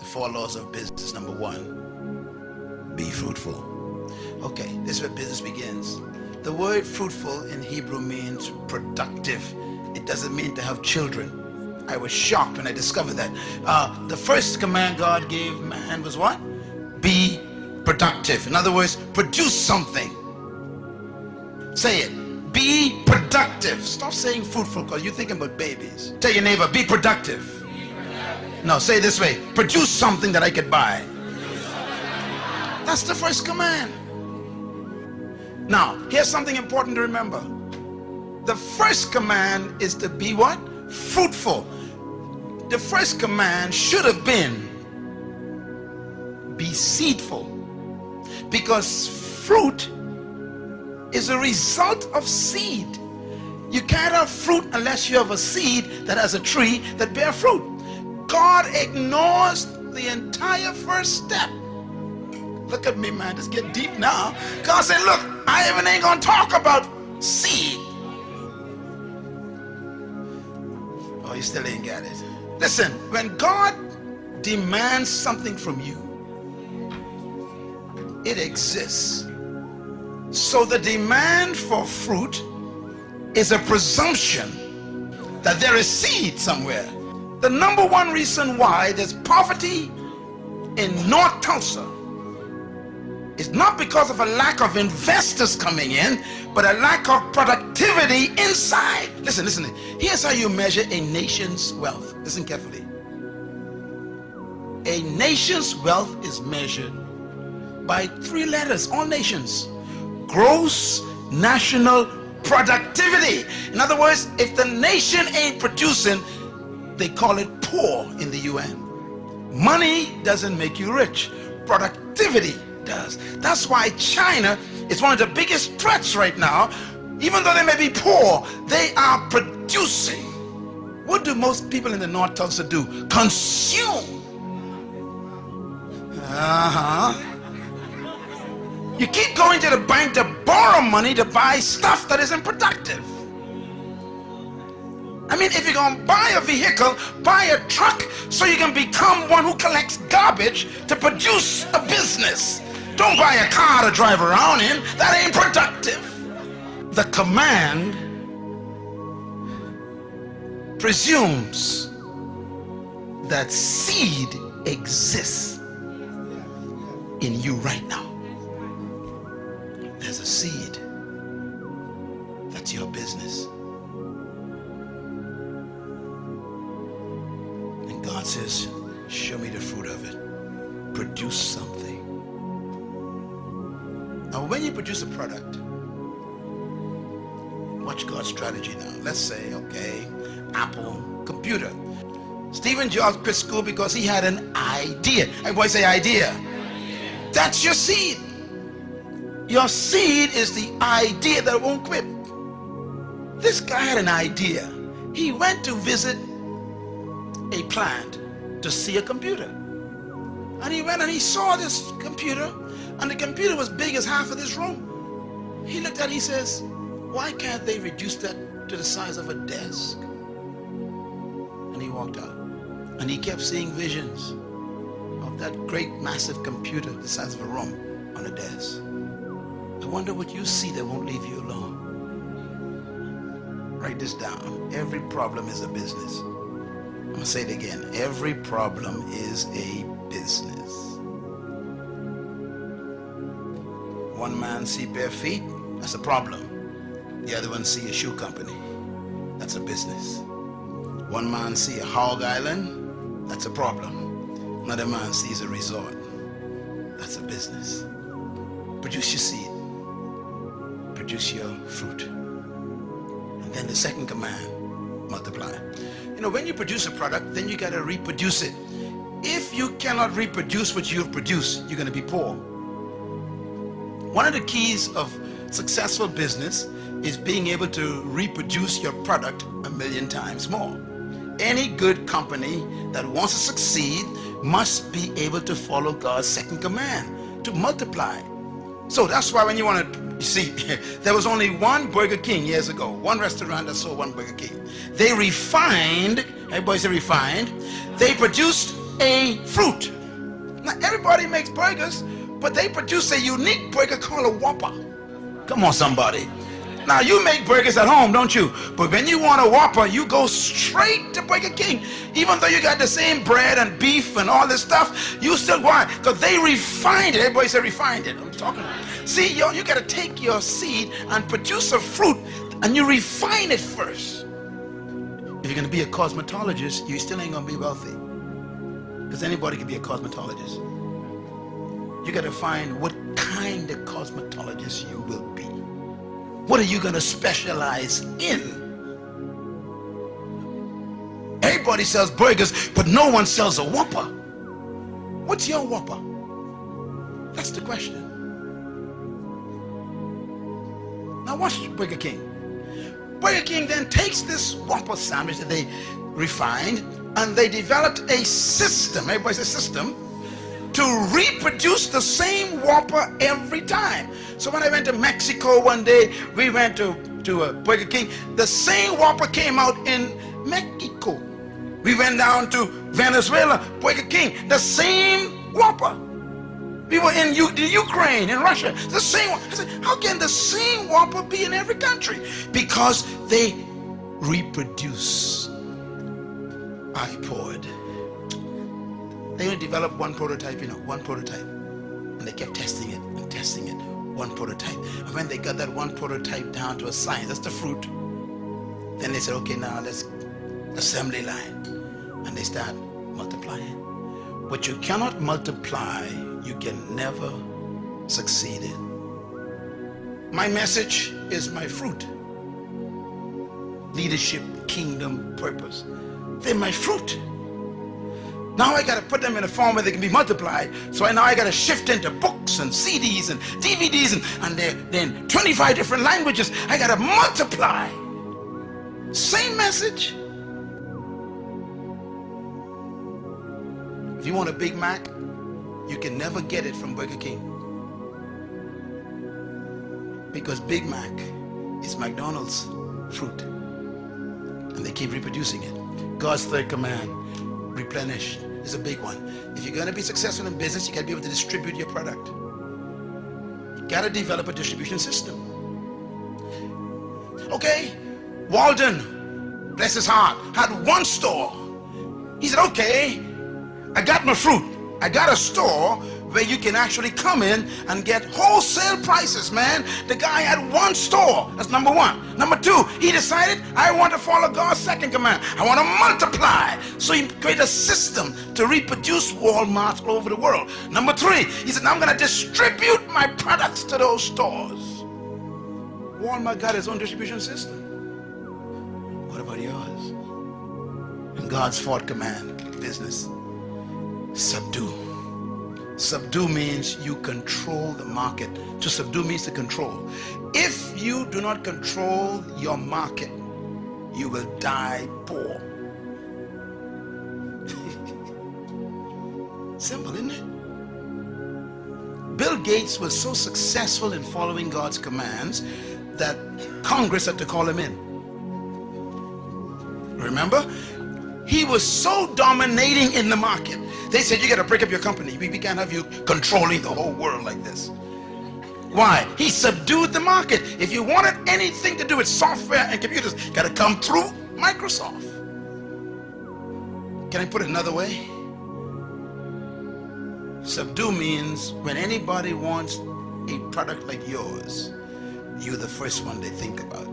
The 4 laws of business. Number 1, be fruitful. Okay, this is where business begins. The word fruitful in Hebrew means productive. It doesn't mean to have children. I was shocked when I discovered that. The first command God gave man was what? Be productive. In other words, produce something. Say it. Be productive. Stop saying fruitful because you're thinking about babies. Tell your neighbor, be productive. No, say it this way. Produce something that I could buy. That's the first command. Now, here's something important to remember. The first command is to be what? Fruitful. The first command should have been be seedful. Because fruit is a result of seed. You can't have fruit unless you have a seed that has a tree that bear fruit. God ignores the entire first step. Look at me, man. Just get deep now. God said, look, I even ain't gonna talk about seed. Oh, you still ain't got it. Listen, when God demands something from you, it exists. So the demand for fruit is a presumption that there is seed somewhere. The number 1 reason why there's poverty in North Tulsa is not because of a lack of investors coming in, but a lack of productivity inside. Listen. Here's how you measure a nation's wealth. Listen carefully. A nation's wealth is measured by 3 letters, all nations. Gross national productivity. In other words, if the nation ain't producing, they call it poor in the UN. Money doesn't make you rich. Productivity does. That's why China is one of the biggest threats right now. Even though they may be poor, they are producing. What do most people in the North Tulsa do? Consume. You keep going to the bank to borrow money to buy stuff that isn't productive. I mean, if you're going to buy a vehicle, buy a truck so you can become one who collects garbage to produce a business. Don't buy a car to drive around in. That ain't productive. The command presumes that seed exists in you right now. There's a seed. That's your business. And God says, show me the fruit of it. Produce something. Now, when you produce a product, watch God's strategy now. Let's say, okay, Apple computer. Stephen Jobs quit school because he had an idea. Everybody say idea. That's your seed. Your seed is the idea that won't quit. This guy had an idea. He went to visit a plant to see a computer. And he went and he saw this computer, and the computer was big as half of this room. He looked at it, he says, why can't they reduce that to the size of a desk? And he walked out. And he kept seeing visions of that great massive computer the size of a room on a desk. I wonder what you see that won't leave you alone. Write this down. Every problem is a business. I'm going to say it again. Every problem is a business. One man see bare feet, that's a problem. The other one see a shoe company. That's a business. One man see a hog island, that's a problem. Another man sees a resort. That's a business. Produce your seed. Produce your fruit. And then the second command, multiply. You know, when you produce a product, then you got to reproduce it. If you cannot reproduce what you've produced, you're going to be poor. One of the keys of successful business is being able to reproduce your product 1,000,000 times more. Any good company that wants to succeed must be able to follow God's second command, to multiply. So that's why when you want to, you see, there was only one Burger King years ago, one restaurant that sold one Burger King. They refined, everybody say refined, they produced a fruit. Now everybody makes burgers, but they produce a unique burger called a Whopper. Come on, somebody. Now you make burgers at home, don't you? But when you want a Whopper, you go straight to Burger King. Even though you got the same bread and beef and all this stuff, you still want it because they refined it. Everybody say refined it. I'm talking. See, you got to take your seed and produce a fruit, and you refine it first. If you're going to be a cosmetologist, you still ain't going to be wealthy, because anybody can be a cosmetologist. You got to find what kind of cosmetologist you will be. What are you going to specialize in? Everybody sells burgers, but no one sells a Whopper. What's your Whopper? That's the question. Now watch Burger King. Burger King then takes this Whopper sandwich that they refined, and they developed a system, everybody says system, to reproduce the same Whopper every time. So when I went to Mexico one day, we went to Burger King, the same Whopper came out in Mexico. We went down to Venezuela, Burger King, the same Whopper. We were in Ukraine, in Russia, the same one. I said, how can the same Whopper be in every country? Because they reproduce. I poured. They only developed one prototype, one prototype. And they kept testing it and testing it, one prototype. And when they got that one prototype down to a science, that's the fruit, then they said, okay, now let's assembly line. And they start multiplying. What you cannot multiply, you can never succeed in. My message is my fruit. Leadership, kingdom, purpose. They're my fruit. Now I got to put them in a form where they can be multiplied. So now I got to shift into books and CDs and DVDs and they're in 25 different languages. I got to multiply. Same message. If you want a Big Mac, you can never get it from Burger King. Because Big Mac is McDonald's fruit. And they keep reproducing it. God's third command, replenish, is a big one. If you're going to be successful in business, you got to be able to distribute your product. You got to develop a distribution system. Okay, Walden, bless his heart, had one store. He said, okay, I got my fruit. I got a store where you can actually come in and get wholesale prices, man. The guy had one store. That's number one. Number two, he decided, I want to follow God's second command. I want to multiply. So he created a system to reproduce Walmarts all over the world. Number three, he said, now I'm going to distribute my products to those stores. Walmart got his own distribution system. What about yours? And God's fourth command, business, subdue. Subdue means you control the market. To subdue means to control. If you do not control your market, you will die poor. Simple, isn't it? Bill Gates was so successful in following God's commands that Congress had to call him in. Remember? He was so dominating in the market. They said, you got to break up your company. We can't have you controlling the whole world like this. Why? He subdued the market. If you wanted anything to do with software and computers, got to come through Microsoft. Can I put it another way? Subdue means when anybody wants a product like yours, you're the first one they think about.